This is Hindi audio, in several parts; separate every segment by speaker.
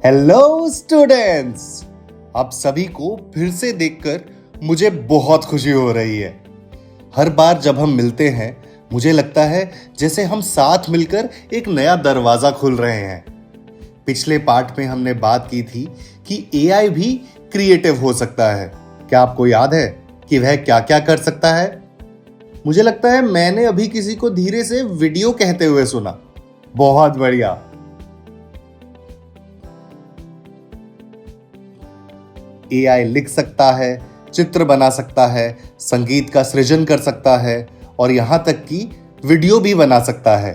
Speaker 1: हेलो स्टूडेंट्स, आप सभी को फिर से देखकर मुझे बहुत खुशी हो रही है। हर बार जब हम मिलते हैं मुझे लगता है जैसे हम साथ मिलकर एक नया दरवाजा खोल रहे हैं। पिछले पार्ट में हमने बात की थी कि एआई भी क्रिएटिव हो सकता है। क्या आपको याद है कि वह क्या क्या कर सकता है? मुझे लगता है मैंने अभी किसी को धीरे से वीडियो कहते हुए सुना। बहुत बढ़िया। एआई लिख सकता है, चित्र बना सकता है, संगीत का सृजन कर सकता है और यहां तक कि वीडियो भी बना सकता है।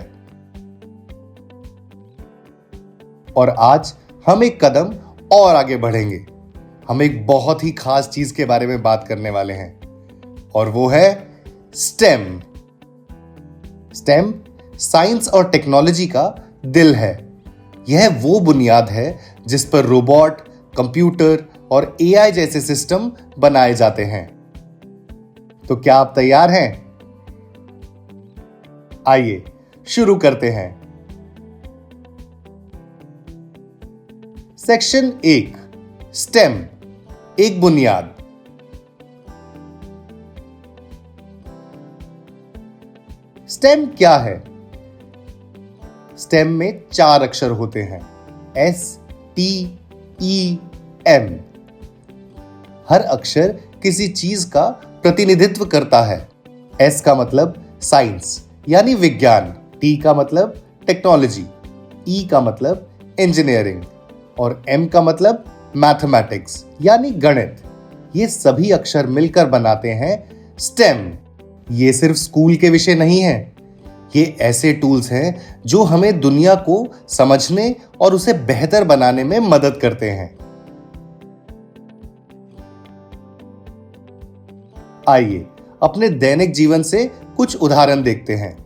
Speaker 1: और आज हम एक कदम और आगे बढ़ेंगे। हम एक बहुत ही खास चीज के बारे में बात करने वाले हैं और वो है स्टेम। स्टेम साइंस और टेक्नोलॉजी का दिल है। यह वो बुनियाद है जिस पर रोबोट, कंप्यूटर और एआई जैसे सिस्टम बनाए जाते हैं। तो क्या आप तैयार हैं? आइए शुरू करते हैं। सेक्शन 1, स्टेम, एक बुनियाद। स्टेम क्या है? स्टेम में 4 अक्षर होते हैं, STEM। हर अक्षर किसी चीज का प्रतिनिधित्व करता है। S का मतलब साइंस यानी विज्ञान, T का मतलब टेक्नोलॉजी, E का मतलब इंजीनियरिंग और M का मतलब मैथमेटिक्स यानी गणित। ये सभी अक्षर मिलकर बनाते हैं स्टेम। ये सिर्फ स्कूल के विषय नहीं है, ये ऐसे टूल्स हैं जो हमें दुनिया को समझने और उसे बेहतर बनाने में मदद करते हैं। आइए अपने दैनिक जीवन से कुछ उदाहरण देखते हैं।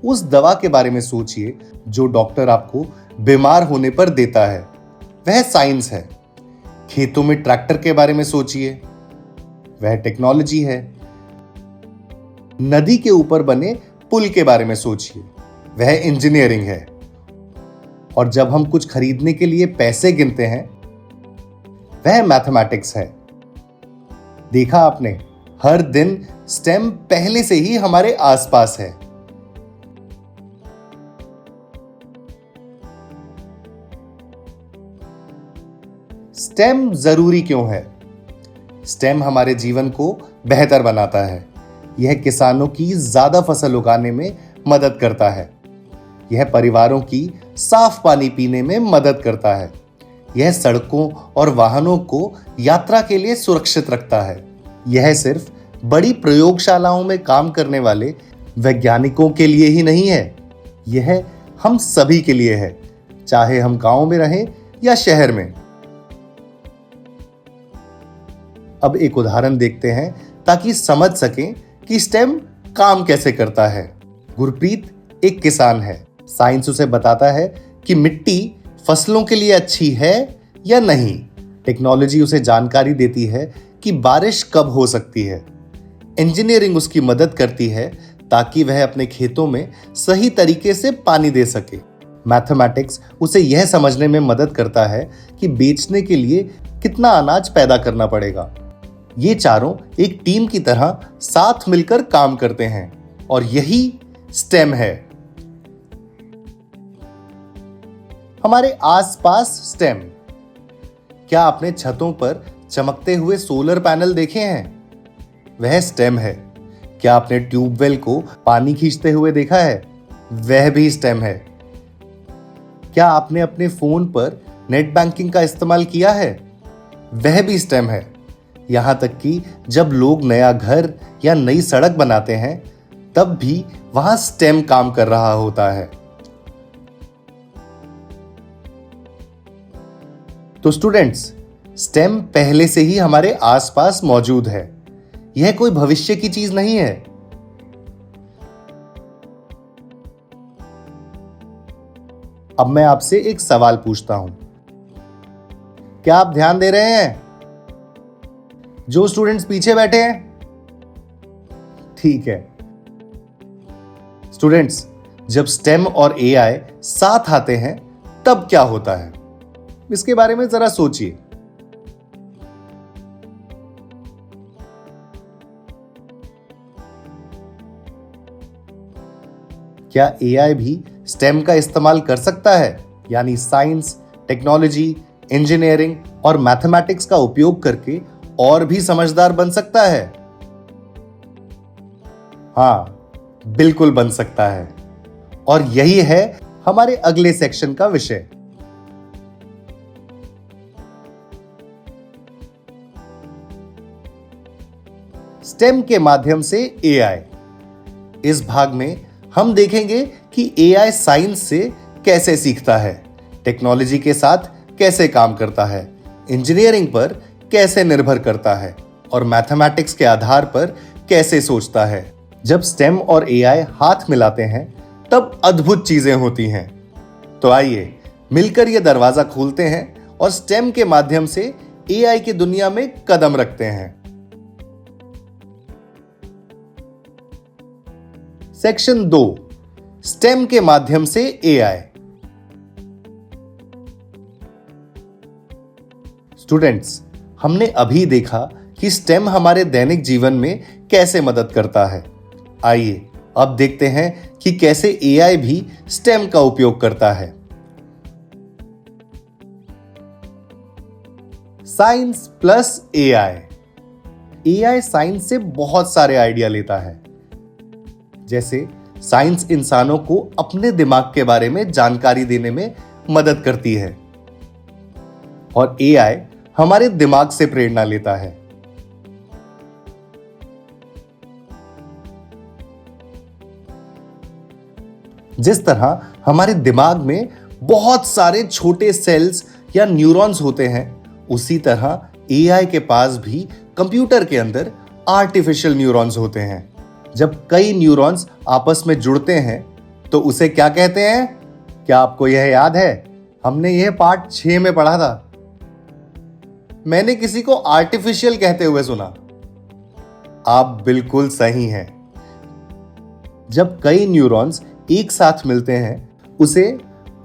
Speaker 1: उस दवा के बारे में सोचिए जो डॉक्टर आपको बीमार होने पर देता है, वह साइंस है। खेतों में ट्रैक्टर के बारे में सोचिए, वह टेक्नोलॉजी है। नदी के ऊपर बने पुल के बारे में सोचिए, वह इंजीनियरिंग है। और जब हम कुछ खरीदने के लिए पैसे गिनते हैं, वह मैथमेटिक्स है। देखा आपने, हर दिन स्टेम पहले से ही हमारे आसपास है। स्टेम जरूरी क्यों है? स्टेम हमारे जीवन को बेहतर बनाता है। यह किसानों की ज्यादा फसल उगाने में मदद करता है। यह परिवारों की साफ पानी पीने में मदद करता है। यह सड़कों और वाहनों को यात्रा के लिए सुरक्षित रखता है। यह सिर्फ बड़ी प्रयोगशालाओं में काम करने वाले वैज्ञानिकों के लिए ही नहीं है, यह हम सभी के लिए है, चाहे हम गांव में रहें या शहर में। अब एक उदाहरण देखते हैं ताकि समझ सकें कि स्टेम काम कैसे करता है। गुरप्रीत एक किसान है। साइंस उसे बताता है कि मिट्टी फसलों के लिए अच्छी है या नहीं। टेक्नोलॉजी उसे जानकारी देती है कि बारिश कब हो सकती है। इंजीनियरिंग उसकी मदद करती है ताकि वह अपने खेतों में सही तरीके से पानी दे सके। मैथमेटिक्स उसे यह समझने में मदद करता है कि बेचने के लिए कितना अनाज पैदा करना पड़ेगा। ये चारों एक टीम की तरह साथ मिलकर काम करते हैं और यही स्टेम है। हमारे आसपास स्टेम। क्या आपने छतों पर चमकते हुए सोलर पैनल देखे हैं? वह स्टेम है। क्या आपने ट्यूबवेल को पानी खींचते हुए देखा है? वह भी स्टेम है। क्या आपने अपने फोन पर नेट बैंकिंग का इस्तेमाल किया है? वह भी स्टेम है। यहां तक कि जब लोग नया घर या नई सड़क बनाते हैं तब भी वहां स्टेम काम कर रहा होता है। तो स्टूडेंट्स, स्टेम पहले से ही हमारे आसपास मौजूद है। यह कोई भविष्य की चीज नहीं है। अब मैं आपसे एक सवाल पूछता हूं, क्या आप ध्यान दे रहे हैं? जो स्टूडेंट्स पीछे बैठे हैं, ठीक है। स्टूडेंट्स, जब स्टेम और एआई साथ आते हैं तब क्या होता है? इसके बारे में जरा सोचिए। क्या एआई भी स्टेम का इस्तेमाल कर सकता है, यानी साइंस, टेक्नोलॉजी, इंजीनियरिंग और मैथमेटिक्स का उपयोग करके और भी समझदार बन सकता है? हाँ, बिल्कुल बन सकता है। और यही है हमारे अगले सेक्शन का विषय। स्टेम के माध्यम से एआई। इस भाग में हम देखेंगे कि एआई साइंस से कैसे सीखता है, टेक्नोलॉजी के साथ कैसे काम करता है, इंजीनियरिंग पर कैसे निर्भर करता है और मैथमेटिक्स के आधार पर कैसे सोचता है। जब स्टेम और एआई हाथ मिलाते हैं तब अद्भुत चीजें होती हैं। तो आइए मिलकर यह दरवाजा खोलते हैं और स्टेम के माध्यम से एआई की दुनिया में कदम रखते हैं। सेक्शन 2, स्टेम के माध्यम से एआई। स्टूडेंट्स, हमने अभी देखा कि स्टेम हमारे दैनिक जीवन में कैसे मदद करता है। आइए अब देखते हैं कि कैसे एआई भी स्टेम का उपयोग करता है। Science plus AI. AI science से बहुत सारे आइडिया लेता है। जैसे साइंस इंसानों को अपने दिमाग के बारे में जानकारी देने में मदद करती है और एआई हमारे दिमाग से प्रेरणा लेता है। जिस तरह हमारे दिमाग में बहुत सारे छोटे सेल्स या न्यूरॉन्स होते हैं, उसी तरह एआई के पास भी कंप्यूटर के अंदर आर्टिफिशियल न्यूरॉन्स होते हैं। जब कई न्यूरॉन्स आपस में जुड़ते हैं तो उसे क्या कहते हैं? क्या आपको यह याद है? हमने यह पार्ट 6 में पढ़ा था। मैंने किसी को आर्टिफिशियल कहते हुए सुना। आप बिल्कुल सही हैं। जब कई न्यूरॉन्स एक साथ मिलते हैं उसे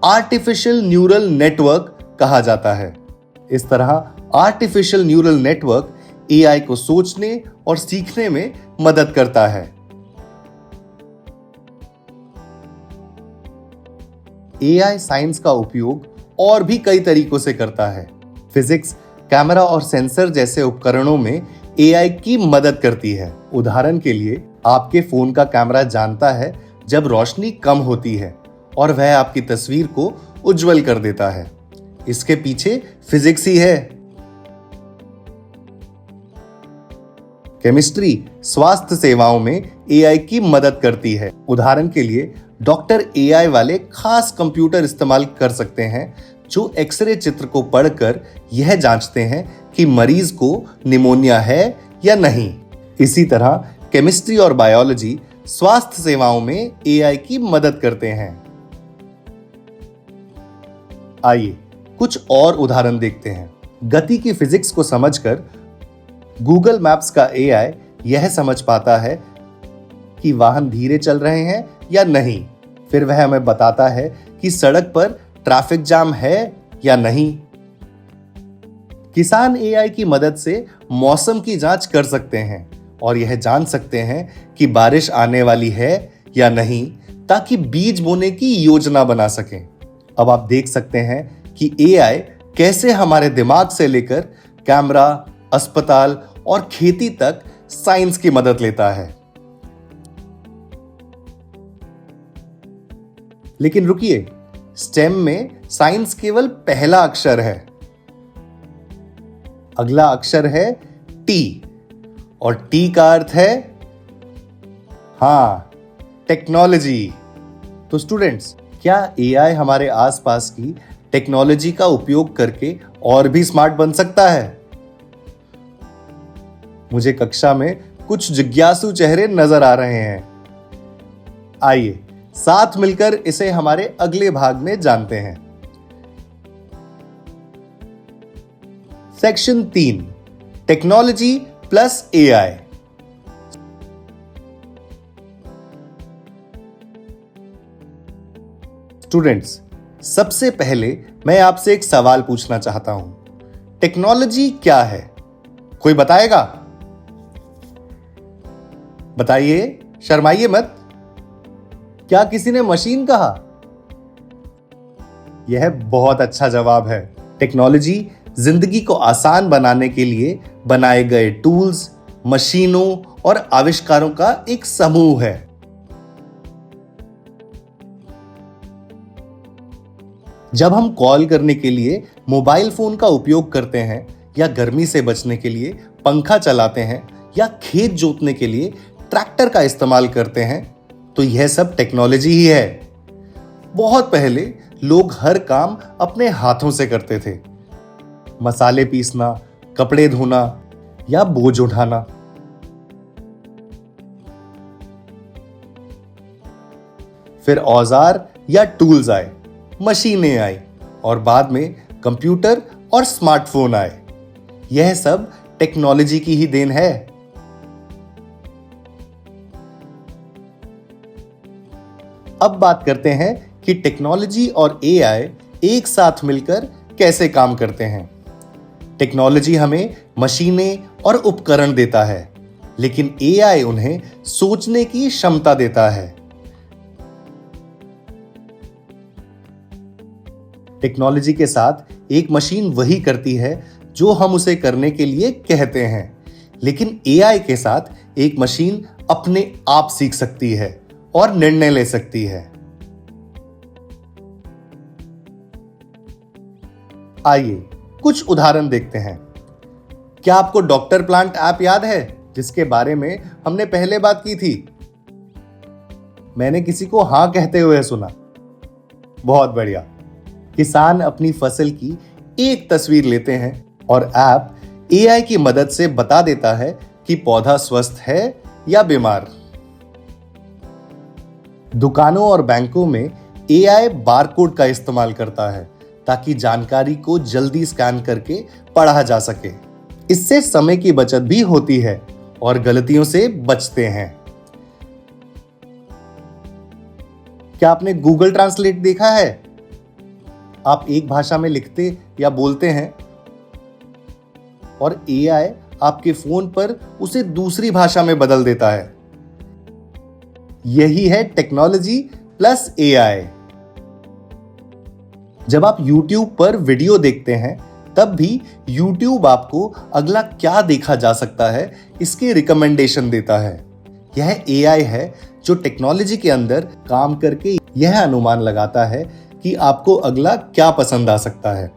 Speaker 1: आर्टिफिशियल न्यूरल नेटवर्क कहा जाता है। इस तरह आर्टिफिशियल न्यूरल नेटवर्क एआई को सोचने और सीखने में मदद करता है। एआई साइंस का उपयोग और भी कई तरीकों से करता है। फिजिक्स, कैमरा और सेंसर जैसे उपकरणों में एआई की मदद करती है। उदाहरण के लिए, आपके फोन का कैमरा जानता है जब रोशनी कम होती है और वह आपकी तस्वीर को उज्जवल कर देता है। इसके पीछे फिजिक्स ही है। केमिस्ट्री स्वास्थ्य सेवाओं में एआई की मदद करती है। उदाहरण के लिए, डॉक्टर एआई वाले खास कंप्यूटर इस्तेमाल कर सकते हैं जो एक्सरे चित्र को पढ़कर यह जांचते हैं कि मरीज को निमोनिया है या नहीं। इसी तरह केमिस्ट्री और बायोलॉजी स्वास्थ्य सेवाओं में एआई की मदद करते हैं। आइए कुछ और उदाहरण देखते हैं। गति की फिजिक्स को समझकर गूगल मैप्स का एआई यह समझ पाता है कि वाहन धीरे चल रहे हैं या नहीं। फिर वह हमें बताता है कि सड़क पर ट्रैफिक जाम है या नहीं। किसान एआई की मदद से मौसम की जांच कर सकते हैं और यह जान सकते हैं कि बारिश आने वाली है या नहीं, ताकि बीज बोने की योजना बना सकें। अब आप देख सकते हैं कि एआई कैसे हमारे दिमाग से लेकर कैमरा, अस्पताल और खेती तक साइंस की मदद लेता है। लेकिन रुकिए, स्टेम में साइंस केवल पहला अक्षर है। अगला अक्षर है टी, और टी का अर्थ है टेक्नोलॉजी। तो स्टूडेंट्स, क्या एआई हमारे आसपास की टेक्नोलॉजी का उपयोग करके और भी स्मार्ट बन सकता है? मुझे कक्षा में कुछ जिज्ञासु चेहरे नजर आ रहे हैं। आइए साथ मिलकर इसे हमारे अगले भाग में जानते हैं। Section 3, technology plus AI. Students, सबसे पहले मैं आपसे एक सवाल पूछना चाहता हूं। टेक्नोलॉजी क्या है? कोई बताएगा? बताइए, शर्माइए मत। क्या किसी ने मशीन कहा? यह बहुत अच्छा जवाब है। टेक्नोलॉजी जिंदगी को आसान बनाने के लिए बनाए गए टूल्स, मशीनों और आविष्कारों का एक समूह है। जब हम कॉल करने के लिए मोबाइल फोन का उपयोग करते हैं, या गर्मी से बचने के लिए पंखा चलाते हैं, या खेत जोतने के लिए ट्रैक्टर का इस्तेमाल करते हैं, तो यह सब टेक्नोलॉजी ही है। बहुत पहले लोग हर काम अपने हाथों से करते थे। मसाले पीसना, कपड़े धोना या बोझ उठाना। फिर औजार या टूल्स आए, मशीनें आई और बाद में कंप्यूटर और स्मार्टफोन आए। यह सब टेक्नोलॉजी की ही देन है। अब बात करते हैं कि टेक्नोलॉजी और एआई एक साथ मिलकर कैसे काम करते हैं। टेक्नोलॉजी हमें मशीनें और उपकरण देता है, लेकिन एआई उन्हें सोचने की क्षमता देता है। टेक्नोलॉजी के साथ एक मशीन वही करती है जो हम उसे करने के लिए कहते हैं, लेकिन एआई के साथ एक मशीन अपने आप सीख सकती है और निर्णय ले सकती है। आइए कुछ उदाहरण देखते हैं। क्या आपको डॉक्टर प्लांट ऐप याद है, जिसके बारे में हमने पहले बात की थी? मैंने किसी को हां कहते हुए सुना। बहुत बढ़िया। किसान अपनी फसल की एक तस्वीर लेते हैं और ऐप एआई की मदद से बता देता है कि पौधा स्वस्थ है या बीमार। दुकानों और बैंकों में एआई बारकोड का इस्तेमाल करता है ताकि जानकारी को जल्दी स्कैन करके पढ़ा जा सके। इससे समय की बचत भी होती है और गलतियों से बचते हैं। क्या आपने गूगल ट्रांसलेट देखा है? आप एक भाषा में लिखते या बोलते हैं और एआई आपके फोन पर उसे दूसरी भाषा में बदल देता है। यही है टेक्नोलॉजी प्लस एआई। जब आप YouTube पर वीडियो देखते हैं, तब भी YouTube आपको अगला क्या देखा जा सकता है इसकी रिकमेंडेशन देता है। यह एआई है जो टेक्नोलॉजी के अंदर काम करके यह अनुमान लगाता है कि आपको अगला क्या पसंद आ सकता है।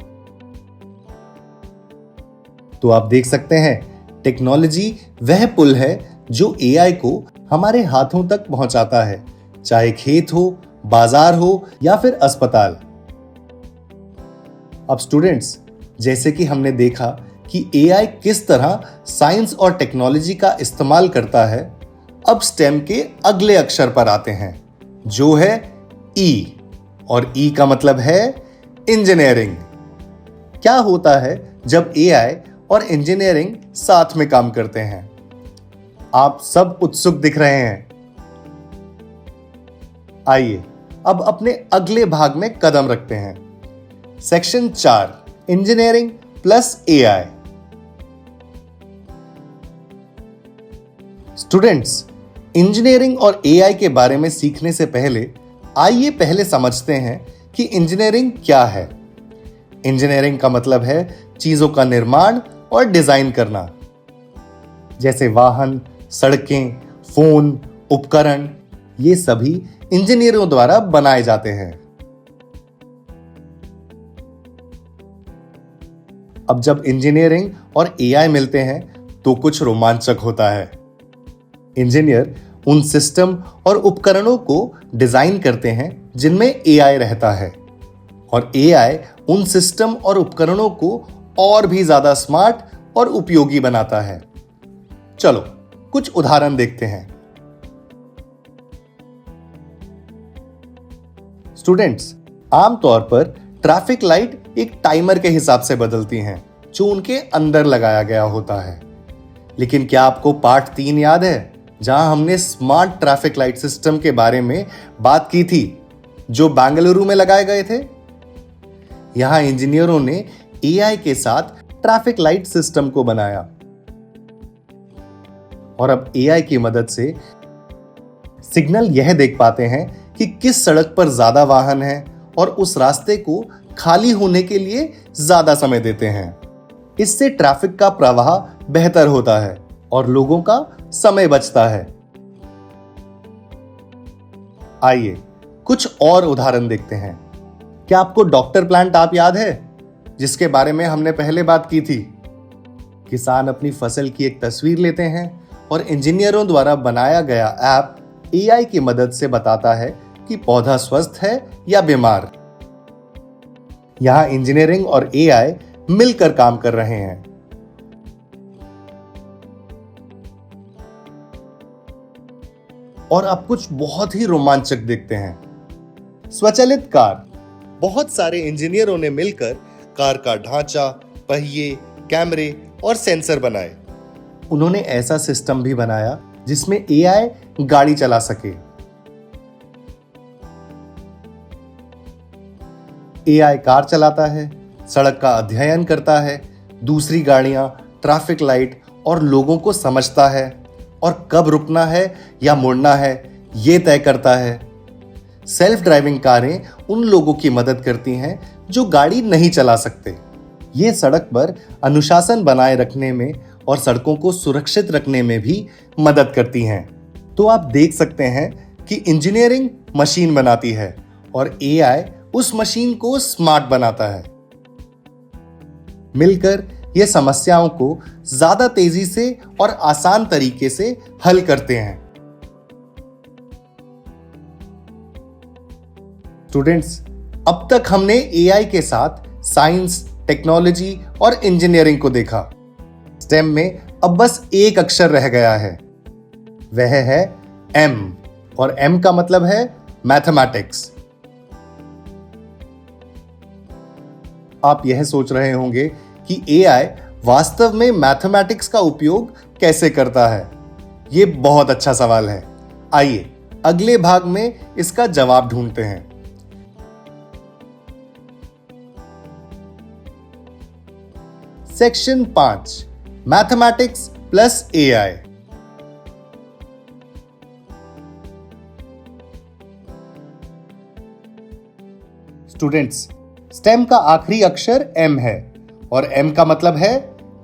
Speaker 1: तो आप देख सकते हैं, टेक्नोलॉजी वह पुल है जो एआई को हमारे हाथों तक पहुंचाता है, चाहे खेत हो, बाजार हो या फिर अस्पताल। अब स्टूडेंट्स, जैसे कि हमने देखा कि एआई किस तरह साइंस और टेक्नोलॉजी का इस्तेमाल करता है, अब स्टेम के अगले अक्षर पर आते हैं, जो है ई। और ई का मतलब है इंजीनियरिंग। क्या होता है जब एआई और इंजीनियरिंग साथ में काम करते हैं? आप सब उत्सुक दिख रहे हैं। आइए अब अपने अगले भाग में कदम रखते हैं। Section 4, engineering plus AI. Students, engineering और एआई के बारे में सीखने से पहले आइए पहले समझते हैं कि इंजीनियरिंग क्या है। इंजीनियरिंग का मतलब है चीजों का निर्माण और डिजाइन करना, जैसे वाहन, सड़कें, फोन, उपकरण, ये सभी इंजीनियरों द्वारा बनाए जाते हैं। अब जब इंजीनियरिंग और एआई मिलते हैं तो कुछ रोमांचक होता है। इंजीनियर उन सिस्टम और उपकरणों को डिजाइन करते हैं जिनमें एआई रहता है, और एआई उन सिस्टम और उपकरणों को और भी ज्यादा स्मार्ट और उपयोगी बनाता है। चलो कुछ उदाहरण देखते हैं। स्टूडेंट्स, आमतौर पर ट्रैफिक लाइट एक टाइमर के हिसाब से बदलती हैं, जो उनके अंदर लगाया गया होता है। लेकिन क्या आपको पार्ट 3 याद है, जहां हमने स्मार्ट ट्रैफिक लाइट सिस्टम के बारे में बात की थी, जो बेंगलुरु में लगाए गए थे? यहां इंजीनियरों ने एआई के साथ ट्रैफिक लाइट सिस्टम को बनाया और अब एआई की मदद से सिग्नल यह देख पाते हैं कि किस सड़क पर ज्यादा वाहन है और उस रास्ते को खाली होने के लिए ज्यादा समय देते हैं। इससे ट्रैफिक का प्रवाह बेहतर होता है और लोगों का समय बचता है। आइए कुछ और उदाहरण देखते हैं। क्या आपको डॉक्टर प्लांट ऐप याद है, जिसके बारे में हमने पहले बात की थी? किसान अपनी फसल की एक तस्वीर लेते हैं और इंजीनियरों द्वारा बनाया गया ऐप एआई की मदद से बताता है कि पौधा स्वस्थ है या बीमार। यहां इंजीनियरिंग और एआई मिलकर काम कर रहे हैं। और अब कुछ बहुत ही रोमांचक देखते हैं। स्वचालित कार। बहुत सारे इंजीनियरों ने मिलकर कार का ढांचा, पहिए, कैमरे और सेंसर बनाए। उन्होंने ऐसा सिस्टम भी बनाया जिसमें एआई गाड़ी चला सके। एआई कार चलाता है, सड़क का अध्ययन करता है, दूसरी गाड़ियां, ट्रैफिक लाइट और लोगों को समझता है और कब रुकना है या मुड़ना है ये तय करता है। सेल्फ ड्राइविंग कारें उन लोगों की मदद करती हैं जो गाड़ी नहीं चला सकते। ये सड़क पर अनुशासन बनाए रखने में और सड़कों को सुरक्षित रखने में भी मदद करती हैं। तो आप देख सकते हैं कि इंजीनियरिंग मशीन बनाती है और एआई उस मशीन को स्मार्ट बनाता है। मिलकर ये समस्याओं को ज्यादा तेजी से और आसान तरीके से हल करते हैं। स्टूडेंट्स, अब तक हमने एआई के साथ साइंस, टेक्नोलॉजी और इंजीनियरिंग को देखा। स्टेम में अब बस एक अक्षर रह गया है, वह है एम, और एम का मतलब है मैथमेटिक्स। आप यह सोच रहे होंगे कि एआई वास्तव में मैथमेटिक्स का उपयोग कैसे करता है। यह बहुत अच्छा सवाल है। आइए अगले भाग में इसका जवाब ढूंढते हैं। Section 5, mathematics plus AI. Students, stem का आखिरी अक्षर एम है और एम का मतलब है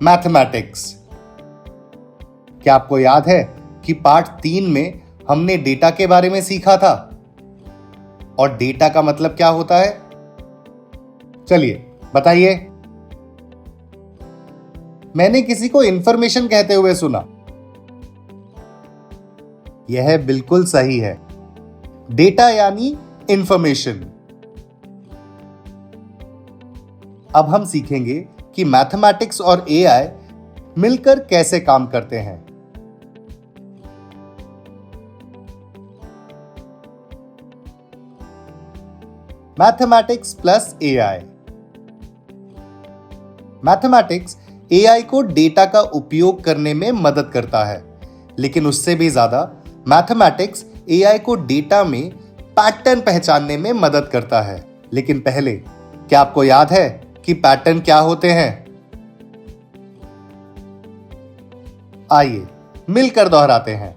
Speaker 1: मैथमेटिक्स। क्या आपको याद है कि पार्ट 3 में हमने डेटा के बारे में सीखा था? और डेटा का मतलब क्या होता है? चलिए बताइए। मैंने किसी को इंफॉर्मेशन कहते हुए सुना। यह बिल्कुल सही है। डेटा यानी इंफॉर्मेशन। अब हम सीखेंगे कि मैथमेटिक्स और एआई मिलकर कैसे काम करते हैं। Mathematics plus AI. Mathematics AI को डेटा का उपयोग करने में मदद करता है, लेकिन उससे भी ज्यादा मैथमेटिक्स एआई को डेटा में पैटर्न पहचानने में मदद करता है। लेकिन पहले, क्या आपको याद है कि पैटर्न क्या होते हैं? आइए मिलकर दोहराते हैं।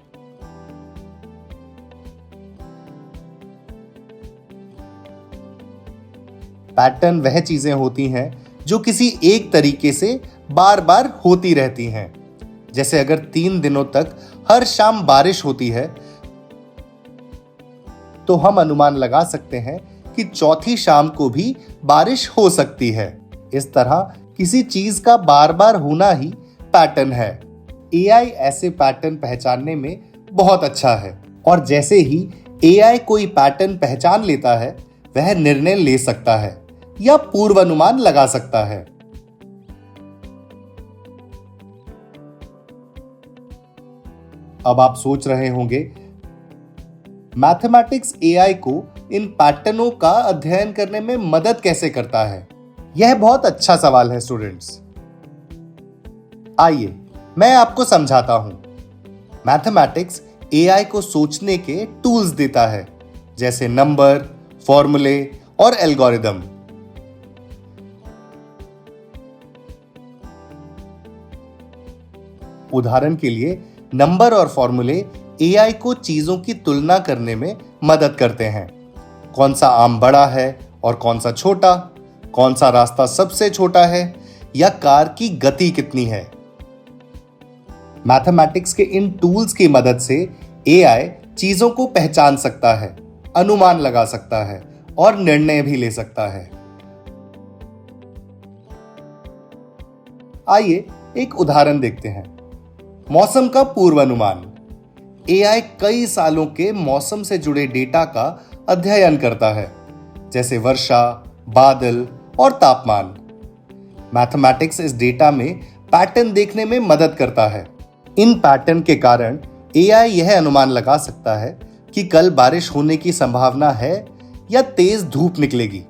Speaker 1: पैटर्न वह चीजें होती हैं जो किसी एक तरीके से बार बार होती रहती हैं। जैसे अगर 3 दिनों तक हर शाम बारिश होती है, तो हम अनुमान लगा सकते हैं कि चौथी शाम को भी बारिश हो सकती है। इस तरह किसी चीज का बार बार होना ही पैटर्न है। एआई ऐसे पैटर्न पहचानने में बहुत अच्छा है, और जैसे ही एआई कोई पैटर्न पहचान लेता है, वह निर्णय ले सकता है या पूर्वानुमान लगा सकता है। अब आप सोच रहे होंगे, मैथमेटिक्स एआई को इन पैटर्नों का अध्ययन करने में मदद कैसे करता है? यह बहुत अच्छा सवाल है स्टूडेंट्स। आइए मैं आपको समझाता हूं। मैथमेटिक्स एआई को सोचने के टूल्स देता है, जैसे नंबर, फॉर्मूले और एल्गोरिदम। उदाहरण के लिए नंबर और फॉर्मूले एआई को चीजों की तुलना करने में मदद करते हैं। कौन सा आम बड़ा है और कौन सा छोटा, कौन सा रास्ता सबसे छोटा है, या कार की गति कितनी है। मैथमेटिक्स के इन टूल्स की मदद से एआई चीजों को पहचान सकता है, अनुमान लगा सकता है और निर्णय भी ले सकता है। आइए एक उदाहरण देखते हैं। मौसम का पूर्वानुमान। एआई कई सालों के मौसम से जुड़े डेटा का अध्ययन करता है, जैसे वर्षा, बादल और तापमान। मैथमेटिक्स इस डेटा में पैटर्न देखने में मदद करता है। इन पैटर्न के कारण एआई यह अनुमान लगा सकता है कि कल बारिश होने की संभावना है या तेज धूप निकलेगी।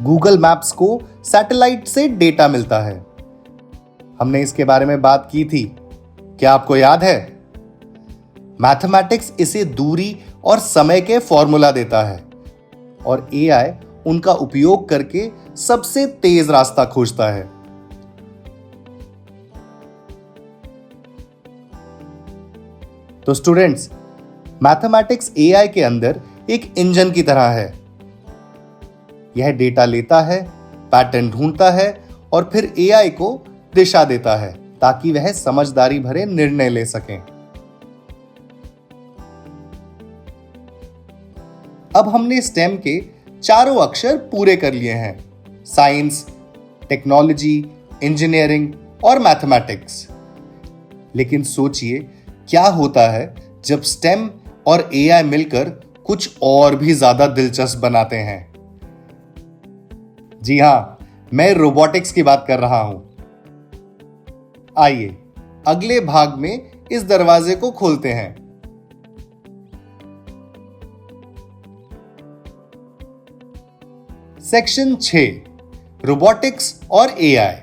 Speaker 1: गूगल मैप्स को सैटेलाइट से डेटा मिलता है। हमने इसके बारे में बात की थी, क्या आपको याद है? मैथमेटिक्स इसे दूरी और समय के फॉर्मूला देता है और एआई उनका उपयोग करके सबसे तेज रास्ता खोजता है। तो स्टूडेंट्स, मैथमेटिक्स एआई के अंदर एक इंजन की तरह है। यह डेटा लेता है, पैटर्न ढूंढता है और फिर एआई को दिशा देता है ताकि वह समझदारी भरे निर्णय ले सकें। अब हमने स्टेम के चारों अक्षर पूरे कर लिए हैं: साइंस, टेक्नोलॉजी, इंजीनियरिंग और मैथमेटिक्स। लेकिन सोचिए, क्या होता है जब स्टेम और एआई मिलकर कुछ और भी ज्यादा दिलचस्प बनाते हैं? जी हां, मैं रोबोटिक्स की बात कर रहा हूं। आइए अगले भाग में इस दरवाजे को खोलते हैं। सेक्शन 6, रोबोटिक्स और एआई।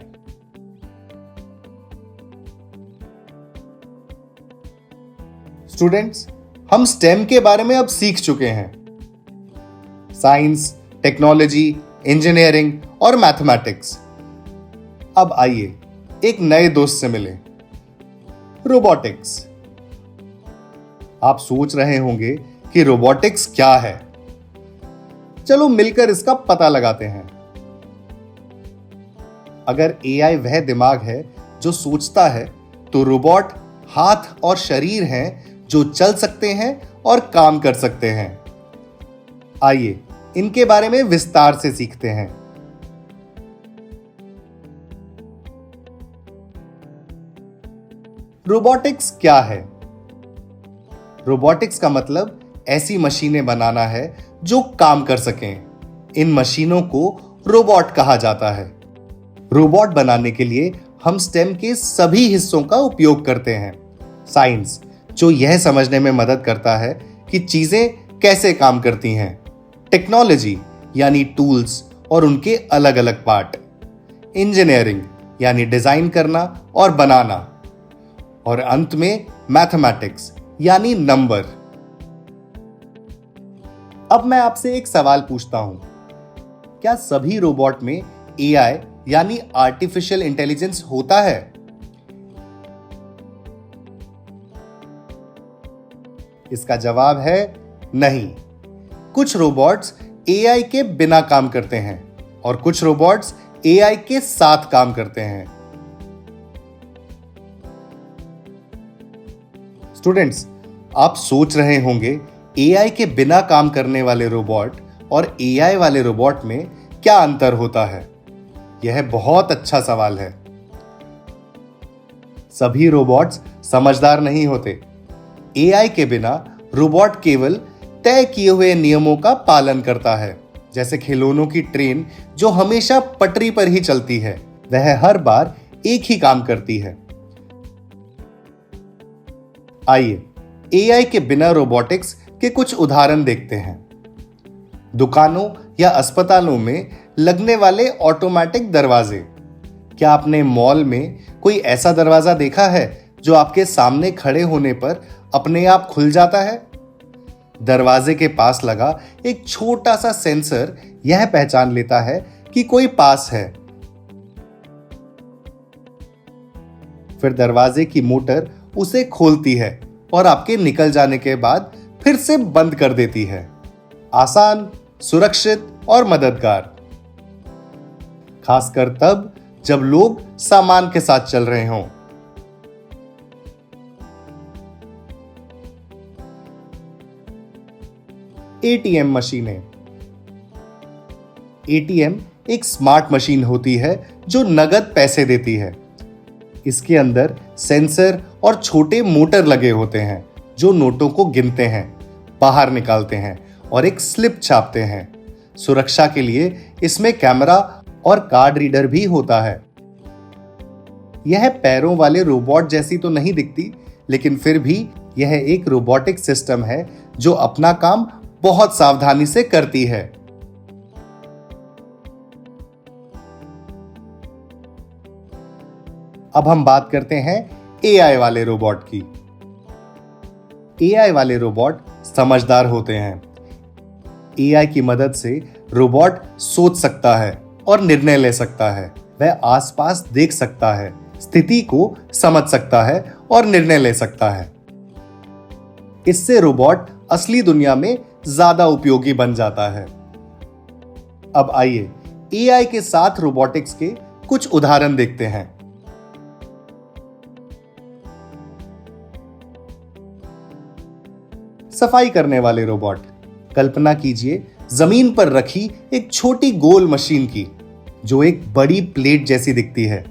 Speaker 1: स्टूडेंट्स, हम स्टेम के बारे में अब सीख चुके हैं। साइंस, टेक्नोलॉजी, इंजीनियरिंग और मैथमेटिक्स। अब आइए एक नए दोस्त से मिलें, रोबोटिक्स। आप सोच रहे होंगे कि रोबोटिक्स क्या है। चलो मिलकर इसका पता लगाते हैं। अगर एआई वह दिमाग है जो सोचता है, तो रोबोट हाथ और शरीर हैं जो चल सकते हैं और काम कर सकते हैं। आइए इनके बारे में विस्तार से सीखते हैं। रोबोटिक्स क्या है? रोबोटिक्स का मतलब ऐसी मशीनें बनाना है जो काम कर सकें। इन मशीनों को रोबोट कहा जाता है। रोबोट बनाने के लिए हम स्टेम के सभी हिस्सों का उपयोग करते हैं। साइंस, जो यह समझने में मदद करता है कि चीजें कैसे काम करती हैं। टेक्नोलॉजी, यानी टूल्स और उनके अलग अलग पार्ट। इंजीनियरिंग, यानी डिजाइन करना और बनाना। और अंत में मैथमेटिक्स, यानी नंबर। अब मैं आपसे एक सवाल पूछता हूं, क्या सभी रोबोट में एआई यानी आर्टिफिशियल इंटेलिजेंस होता है? इसका जवाब है नहीं। कुछ रोबोट्स एआई के बिना काम करते हैं और कुछ रोबोट्स एआई के साथ काम करते हैं। स्टूडेंट्स, आप सोच रहे होंगे एआई के बिना काम करने वाले रोबोट और एआई वाले रोबोट में क्या अंतर होता है? यह बहुत अच्छा सवाल है। सभी रोबोट्स समझदार नहीं होते। एआई के बिना रोबोट केवल तय किए हुए नियमों का पालन करता है, जैसे खिलौनों की ट्रेन जो हमेशा पटरी पर ही चलती है। वह हर बार एक ही काम करती है। आइए एआई के बिना रोबोटिक्स के कुछ उदाहरण देखते हैं। दुकानों या अस्पतालों में लगने वाले ऑटोमेटिक दरवाजे। क्या आपने मॉल में कोई ऐसा दरवाजा देखा है जो आपके सामने खड़े होने पर अपने आप खुल जाता है? दरवाजे के पास लगा एक छोटा सा सेंसर यह पहचान लेता है कि कोई पास है। फिर दरवाजे की मोटर उसे खोलती है और आपके निकल जाने के बाद फिर से बंद कर देती है। आसान, सुरक्षित और मददगार, खासकर तब जब लोग सामान के साथ चल रहे हों। एटीएम मशीनें। एटीएम एक स्मार्ट मशीन होती है जो नगद पैसे देती है। इसके अंदर सेंसर और छोटे मोटर लगे होते हैं जो नोटों को गिनते हैं, बाहर निकालते हैं और एक स्लिप छापते हैं। सुरक्षा के लिए इसमें कैमरा और कार्ड रीडर भी होता है। यह पैरों वाले रोबोट जैसी तो नहीं दिखती, लेकिन फिर भी यह एक रोबोटिक सिस्टम है जो अपना काम बहुत सावधानी से करती है। अब हम बात करते हैं एआई वाले रोबोट की। एआई वाले रोबोट समझदार होते हैं। एआई की मदद से रोबोट सोच सकता है और निर्णय ले सकता है। वह आसपास देख सकता है, स्थिति को समझ सकता है और निर्णय ले सकता है। इससे रोबोट असली दुनिया में ज्यादा उपयोगी बन जाता है। अब आइए एआई के साथ रोबोटिक्स के कुछ उदाहरण देखते हैं। सफाई करने वाले रोबोट। कल्पना कीजिए जमीन पर रखी एक छोटी गोल मशीन की, जो एक बड़ी प्लेट जैसी दिखती है।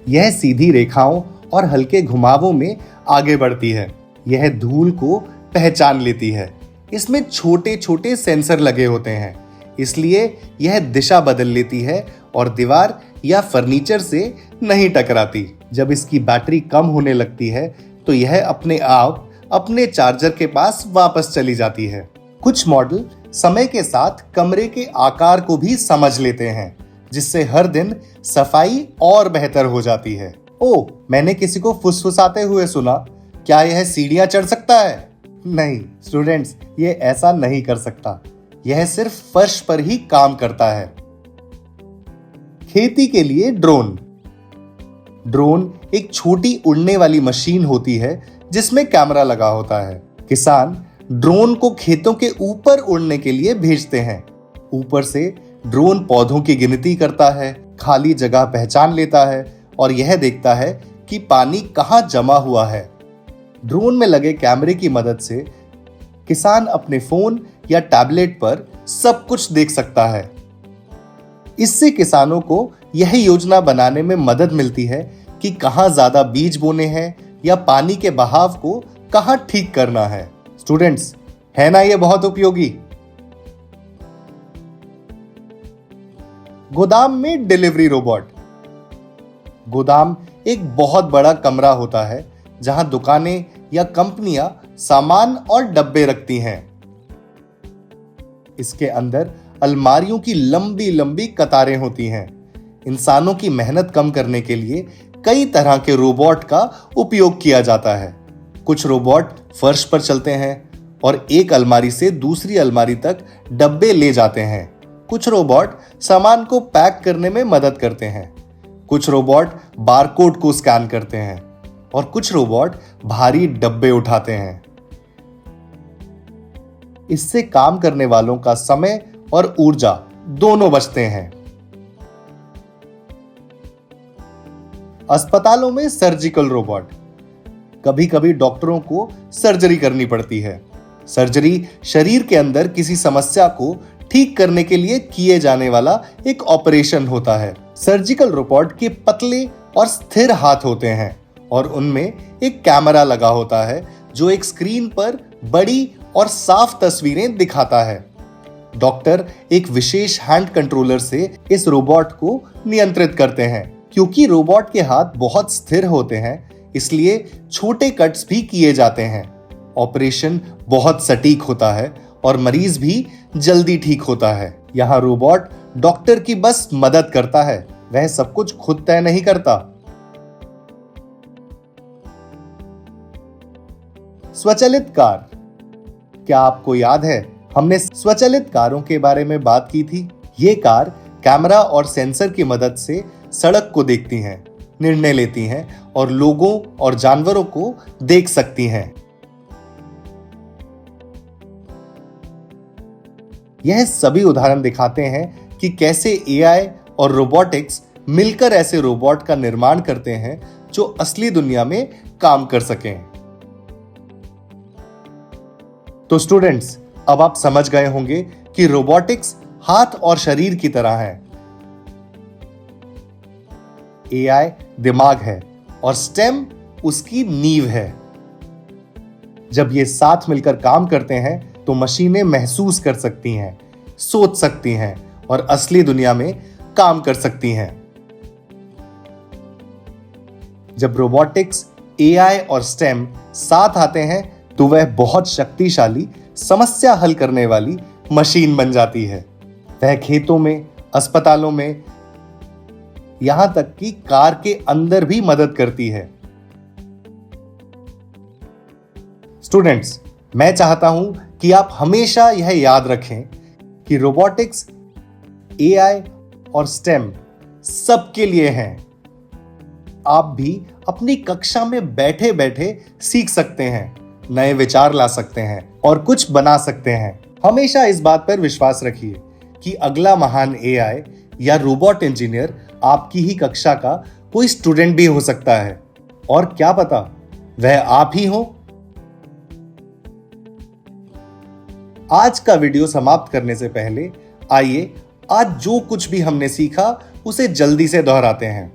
Speaker 1: यह सीधी रेखाओं और हल्के घुमावों में आगे बढ़ती है। यह धूल को पहचान लेती है। इसमें छोटे छोटे सेंसर लगे होते हैं, इसलिए यह दिशा बदल लेती है और दीवार या फर्नीचर से नहीं टकराती। जब इसकी बैटरी कम होने लगती है तो यह अपने आप अपने चार्जर के पास वापस चली जाती है। कुछ मॉडल समय के साथ कमरे के आकार को भी समझ लेते हैं, जिससे हर दिन सफाई और बेहतर हो जाती है। ओह, मैंने किसी को फुसफुसाते हुए सुना, क्या यह सीढ़ियां चढ़ सकता है? नहीं स्टूडेंट्स, ये ऐसा नहीं कर सकता। यह सिर्फ फर्श पर ही काम करता है। खेती के लिए ड्रोन। ड्रोन एक छोटी उड़ने वाली मशीन होती है जिसमें कैमरा लगा होता है। किसान ड्रोन को खेतों के ऊपर उड़ने के लिए भेजते हैं। ऊपर से ड्रोन पौधों की गिनती करता है, खाली जगह पहचान लेता है और यह देखता है कि पानी कहां जमा हुआ है। ड्रोन में लगे कैमरे की मदद से किसान अपने फोन या टैबलेट पर सब कुछ देख सकता है। इससे किसानों को यह योजना बनाने में मदद मिलती है कि कहां ज्यादा बीज बोने हैं या पानी के बहाव को कहां ठीक करना है। स्टूडेंट्स, है ना ये बहुत उपयोगी? गोदाम में डिलीवरी रोबोट। गोदाम एक बहुत बड़ा कमरा होता है जहां दुकानें या कंपनियां सामान और डब्बे रखती हैं। इसके अंदर अलमारियों की लंबी लंबी कतारें होती हैं। इंसानों की मेहनत कम करने के लिए कई तरह के रोबोट का उपयोग किया जाता है। कुछ रोबोट फर्श पर चलते हैं और एक अलमारी से दूसरी अलमारी तक डब्बे ले जाते हैं। कुछ रोबोट सामान को पैक करने में मदद करते हैं। कुछ रोबोट बारकोड को स्कैन करते हैं और कुछ रोबोट भारी डब्बे उठाते हैं। इससे काम करने वालों का समय और ऊर्जा दोनों बचते हैं। अस्पतालों में सर्जिकल रोबोट। कभी कभी डॉक्टरों को सर्जरी करनी पड़ती है। सर्जरी शरीर के अंदर किसी समस्या को ठीक करने के लिए किए जाने वाला एक ऑपरेशन होता है। सर्जिकल रोबोट के पतले और स्थिर हाथ होते हैं और उनमें एक कैमरा लगा होता है जो एक स्क्रीन पर बड़ी और साफ तस्वीरें दिखाता है। डॉक्टर एक विशेष हैंड कंट्रोलर से इस रोबोट को नियंत्रित करते हैं। क्योंकि रोबोट के हाथ बहुत स्थिर होते हैं, इसलिए छोटे कट्स भी किए जाते हैं। ऑपरेशन बहुत सटीक होता है और मरीज भी जल्दी ठीक होता है। यहाँ रोबोट डॉक्टर की बस मदद करता है, वह सब कुछ खुद तय नहीं करता। स्वचालित कार। क्या आपको याद है, हमने स्वचालित कारों के बारे में बात की थी। ये कार कैमरा और सेंसर की मदद से सड़क को देखती हैं, निर्णय लेती हैं और लोगों और जानवरों को देख सकती हैं। यह सभी उदाहरण दिखाते हैं कि कैसे एआई और रोबोटिक्स मिलकर ऐसे रोबोट का निर्माण करते हैं जो असली दुनिया में काम कर सकें। तो स्टूडेंट्स, अब आप समझ गए होंगे कि रोबोटिक्स हाथ और शरीर की तरह है, एआई दिमाग है और स्टेम उसकी नींव है। जब ये साथ मिलकर काम करते हैं तो मशीनें महसूस कर सकती हैं, सोच सकती हैं और असली दुनिया में काम कर सकती हैं। जब रोबोटिक्स, एआई और स्टेम साथ आते हैं तो वह बहुत शक्तिशाली, समस्या हल करने वाली मशीन बन जाती है। वह खेतों में, अस्पतालों में, यहां तक कि कार के अंदर भी मदद करती है। स्टूडेंट्स, मैं चाहता हूं कि आप हमेशा यह याद रखें कि रोबोटिक्स, एआई और स्टेम सबके लिए हैं। आप भी अपनी कक्षा में बैठे बैठे सीख सकते हैं, नए विचार ला सकते हैं और कुछ बना सकते हैं। हमेशा इस बात पर विश्वास रखिए कि अगला महान एआई या रोबोट इंजीनियर आपकी ही कक्षा का कोई स्टूडेंट भी हो सकता है, और क्या पता वह आप ही हो। आज का वीडियो समाप्त करने से पहले आइए आज जो कुछ भी हमने सीखा उसे जल्दी से दोहराते हैं।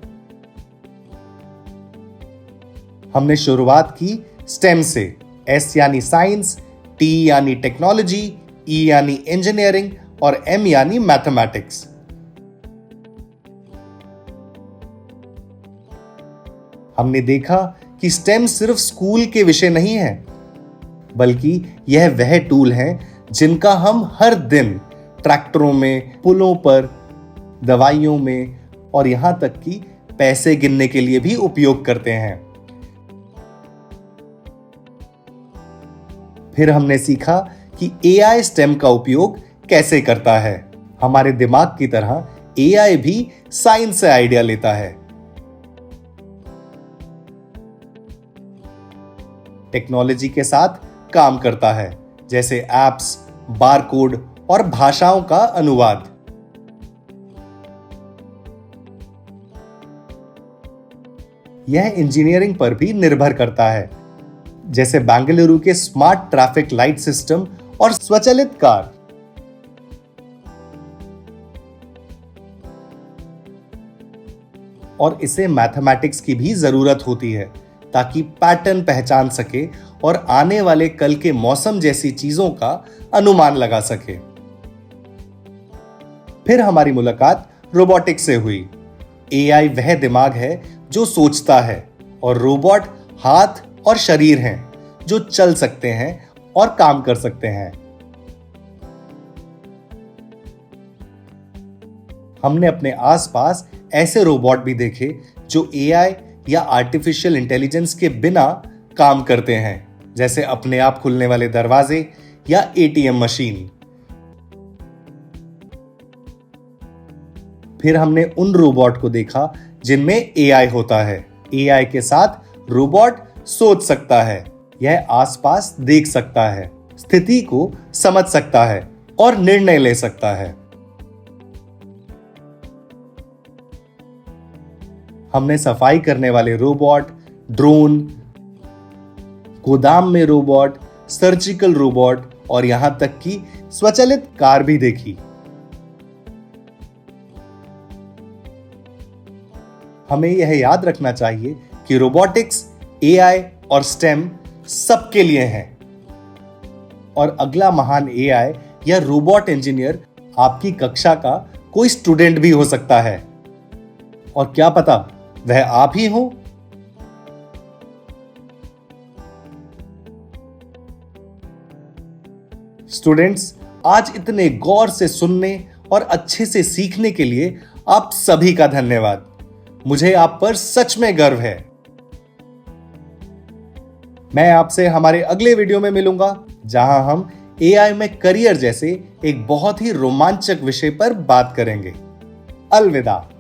Speaker 1: हमने शुरुआत की स्टेम से, एस यानी साइंस, टी यानी टेक्नोलॉजी, ई यानी इंजीनियरिंग और एम यानी मैथमेटिक्स। हमने देखा कि स्टेम सिर्फ स्कूल के विषय नहीं है, बल्कि यह वह टूल है जिनका हम हर दिन ट्रैक्टरों में, पुलों पर, दवाइयों में और यहां तक कि पैसे गिनने के लिए भी उपयोग करते हैं। फिर हमने सीखा कि एआई स्टेम का उपयोग कैसे करता है। हमारे दिमाग की तरह एआई भी साइंस से आइडिया लेता है। टेक्नोलॉजी के साथ काम करता है, जैसे एप्स, बारकोड और भाषाओं का अनुवाद। यह इंजीनियरिंग पर भी निर्भर करता है, जैसे बेंगलुरु के स्मार्ट ट्रैफिक लाइट सिस्टम और स्वचालित कार। और इसे मैथमेटिक्स की भी जरूरत होती है ताकि पैटर्न पहचान सके और आने वाले कल के मौसम जैसी चीजों का अनुमान लगा सके। फिर हमारी मुलाकात रोबोटिक्स से हुई। एआई वह दिमाग है जो सोचता है और रोबोट हाथ और शरीर हैं जो चल सकते हैं और काम कर सकते हैं। हमने अपने आसपास ऐसे रोबोट भी देखे जो एआई या आर्टिफिशियल इंटेलिजेंस के बिना काम करते हैं, जैसे अपने आप खुलने वाले दरवाजे या एटीएम मशीन। फिर हमने उन रोबोट को देखा जिनमें एआई होता है। एआई के साथ रोबोट सोच सकता है, यह आसपास देख सकता है, स्थिति को समझ सकता है और निर्णय ले सकता है। हमने सफाई करने वाले रोबोट, ड्रोन, गोदाम में रोबोट, सर्जिकल रोबोट और यहां तक कि स्वचालित कार भी देखी। हमें यह याद रखना चाहिए कि रोबोटिक्स, एआई और स्टेम सबके लिए हैं, और अगला महान एआई या रोबोट इंजीनियर आपकी कक्षा का कोई स्टूडेंट भी हो सकता है, और क्या पता वह आप ही हो। स्टूडेंट्स, आज इतने गौर से सुनने और अच्छे से सीखने के लिए आप सभी का धन्यवाद। मुझे आप पर सच में गर्व है। मैं आपसे हमारे अगले वीडियो में मिलूंगा, जहां हम एआई में करियर जैसे एक बहुत ही रोमांचक विषय पर बात करेंगे। अलविदा।